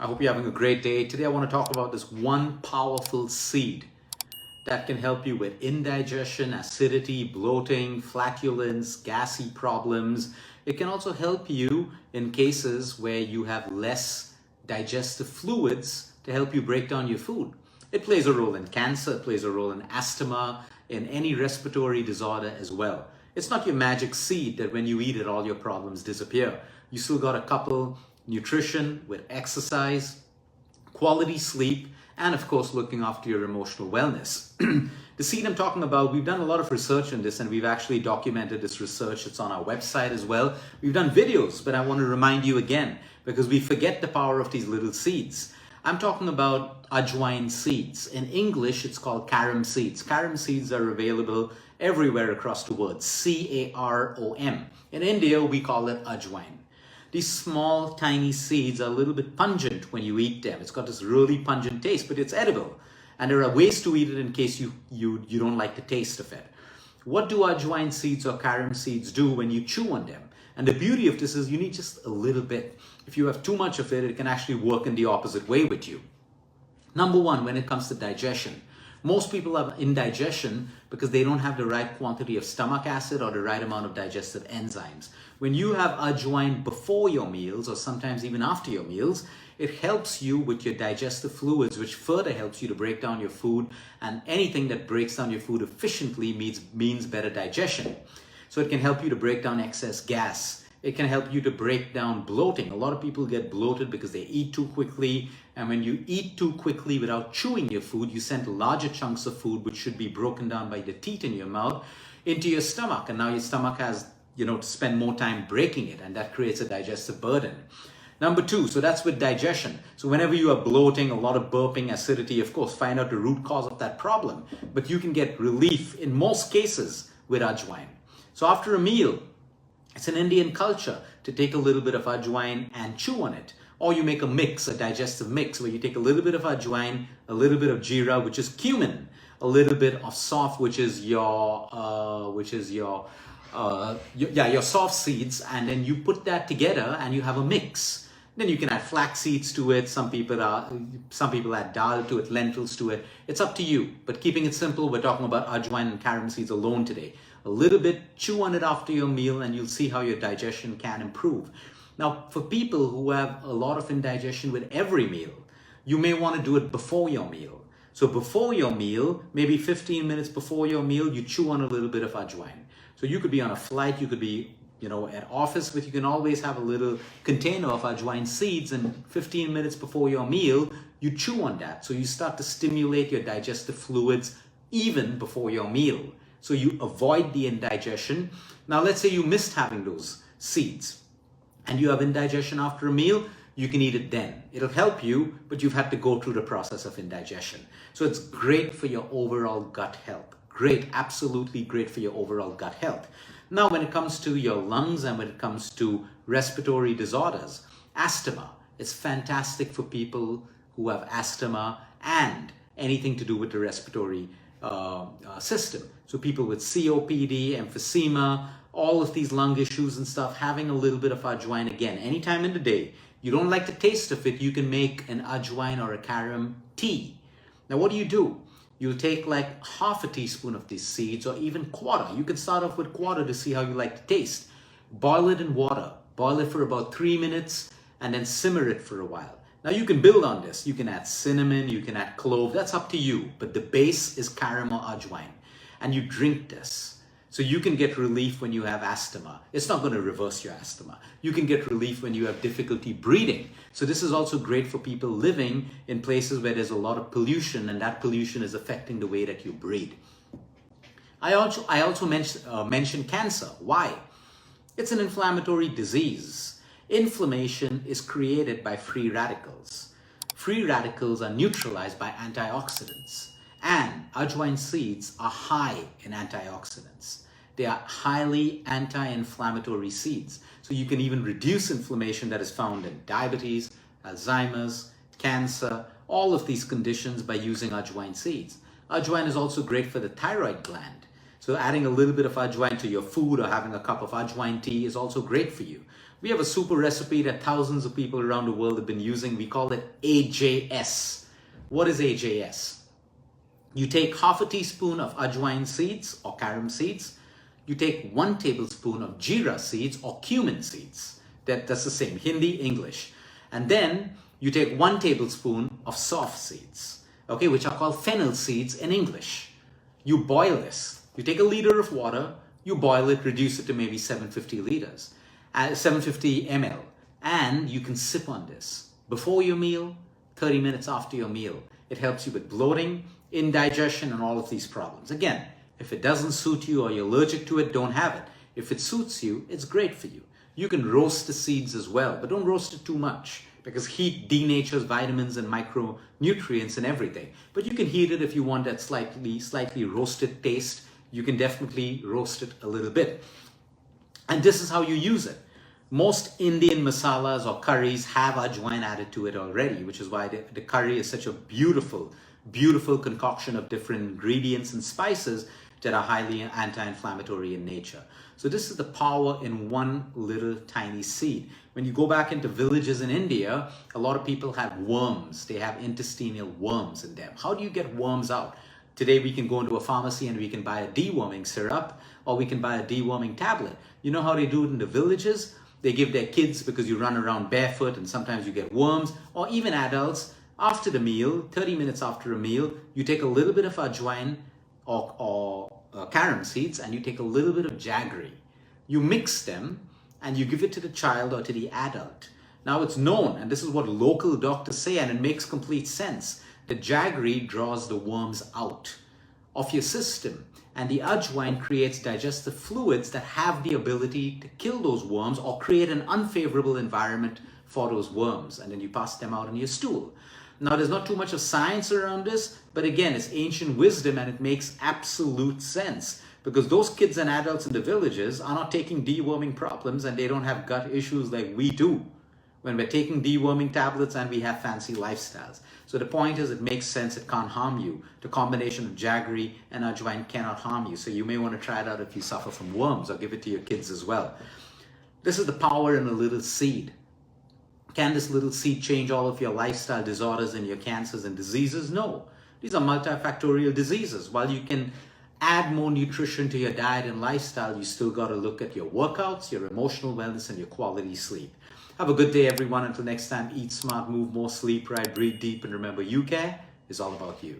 hope you're having a great day. Today I want to talk about this one powerful seed that can help you with indigestion, acidity, bloating, flatulence, gassy problems. It can also help you in cases where you have less digestive fluids to help you break down your food. It plays a role in cancer, it plays a role in asthma, in any respiratory disorder as well. It's not your magic seed that when you eat it, all your problems disappear. You still got a couple: nutrition with exercise, quality sleep, and of course, looking after your emotional wellness. The seed I'm talking about, we've done a lot of research on this and we've actually documented this research. It's on our website as well. We've done videos, but I want to remind you again because we forget the power of these little seeds. I'm talking about ajwain seeds. In English, it's called carom seeds. Carom seeds are available everywhere across the world. C-A-R-O-M. In India, we call it ajwain. These small, tiny seeds are a little bit pungent when you eat them. It's got this really pungent taste, but it's edible. And there are ways to eat it in case you don't like the taste of it. What do ajwain seeds or carom seeds do when you chew on them? And the beauty of this is you need just a little bit. If you have too much of it, it can actually work in the opposite way with you. Number one, when it comes to digestion, most people have indigestion because they don't have the right quantity of stomach acid or the right amount of digestive enzymes. When you have ajwain before your meals or sometimes even after your meals, it helps you with your digestive fluids, which further helps you to break down your food, and anything that breaks down your food efficiently means better digestion. So it can help you to break down excess gas. It can help you to break down bloating. A lot of people get bloated because they eat too quickly. And when you eat too quickly without chewing your food, you send larger chunks of food, which should be broken down by the teeth in your mouth, into your stomach. And now your stomach has, to spend more time breaking it. And that creates a digestive burden. Number two, so that's with digestion. So whenever you are bloating, a lot of burping, acidity, of course, find out the root cause of that problem. But you can get relief in most cases with ajwain. So after a meal, it's an Indian culture to take a little bit of ajwain and chew on it. Or you make a mix, a digestive mix, where you take a little bit of ajwain, a little bit of jeera, which is cumin, a little bit of soft, which is your soft seeds, and then you put that together and you have a mix. Then you can add flax seeds to it. Some people add dal to it, lentils to it. It's up to you. But keeping it simple, we're talking about ajwain and carom seeds alone today. A little bit, chew on it after your meal, and you'll see how your digestion can improve. Now, for people who have a lot of indigestion with every meal, you may want to do it before your meal. So before your meal, maybe 15 minutes before your meal, you chew on a little bit of ajwain. So you could be on a flight, you could be at office, but you can always have a little container of ajwain seeds, and 15 minutes before your meal, you chew on that. So you start to stimulate your digestive fluids even before your meal. So you avoid the indigestion. Now, let's say you missed having those seeds and you have indigestion after a meal, you can eat it then. It'll help you, but you've had to go through the process of indigestion. So it's great for your overall gut health. Great, absolutely great for your overall gut health. Now, when it comes to your lungs and when it comes to respiratory disorders, asthma, it's fantastic for people who have asthma and anything to do with the respiratory system. So people with COPD, emphysema, all of these lung issues and stuff, having a little bit of ajwain again, anytime in the day. You don't like the taste of it, you can make an ajwain or a carom tea. Now, what do? You'll take like half a teaspoon of these seeds or even quarter. You can start off with quarter to see how you like the taste. Boil it in water. Boil it for about 3 minutes and then simmer it for a while. Now you can build on this. You can add cinnamon, you can add clove. That's up to you. But the base is carom or ajwain. And you drink this. So you can get relief when you have asthma. It's not going to reverse your asthma. You can get relief when you have difficulty breathing. So this is also great for people living in places where there's a lot of pollution, and that pollution is affecting the way that you breathe. I also mentioned cancer. Why? It's an inflammatory disease. Inflammation is created by free radicals. Free radicals are neutralized by antioxidants. And ajwain seeds are high in antioxidants. They are highly anti-inflammatory seeds. So you can even reduce inflammation that is found in diabetes, Alzheimer's, cancer, all of these conditions by using ajwain seeds. Ajwain is also great for the thyroid gland. So adding a little bit of ajwain to your food or having a cup of ajwain tea is also great for you. We have a super recipe that thousands of people around the world have been using. We call it AJS. What is AJS? You take half a teaspoon of ajwain seeds or carom seeds. You take 1 tablespoon of jeera seeds or cumin seeds. That's the same, Hindi, English. And then you take 1 tablespoon of soft seeds, okay, which are called fennel seeds in English. You boil this. You take a liter of water, you boil it, reduce it to maybe 750 ml, and you can sip on this before your meal, 30 minutes after your meal. It helps you with bloating, indigestion, and all of these problems. Again, if it doesn't suit you or you're allergic to it, don't have it. If it suits you, it's great for you. You can roast the seeds as well, but don't roast it too much because heat denatures vitamins and micronutrients and everything. But you can heat it if you want that slightly roasted taste. You can definitely roast it a little bit. And this is how you use it. Most Indian masalas or curries have ajwain added to it already, which is why the curry is such a beautiful, beautiful concoction of different ingredients and spices that are highly anti-inflammatory in nature. So this is the power in one little tiny seed. When you go back into villages in India, a lot of people have worms. They have intestinal worms in them. How do you get worms out? Today we can go into a pharmacy and we can buy a deworming syrup, or we can buy a deworming tablet. You know how they do it in the villages? They give their kids, because you run around barefoot and sometimes you get worms, or even adults, after the meal, 30 minutes after a meal, you take a little bit of ajwain or carom seeds and you take a little bit of jaggery. You mix them and you give it to the child or to the adult. Now it's known, and this is what local doctors say, and it makes complete sense. The jaggery draws the worms out of your system, and the ajwain creates digestive fluids that have the ability to kill those worms or create an unfavorable environment for those worms, and then you pass them out in your stool. Now, there's not too much of science around this, but again, it's ancient wisdom and it makes absolute sense, because those kids and adults in the villages are not taking deworming problems and they don't have gut issues like we do when we're taking deworming tablets and we have fancy lifestyles. So the point is, it makes sense, it can't harm you. The combination of jaggery and ajwain cannot harm you. So you may want to try it out if you suffer from worms, or give it to your kids as well. This is the power in a little seed. Can this little seed change all of your lifestyle disorders and your cancers and diseases? No. These are multifactorial diseases. While you can add more nutrition to your diet and lifestyle, you still got to look at your workouts, your emotional wellness, and your quality sleep. Have a good day, everyone. Until next time, eat smart, move more, sleep right, breathe deep, and remember, you care is all about you.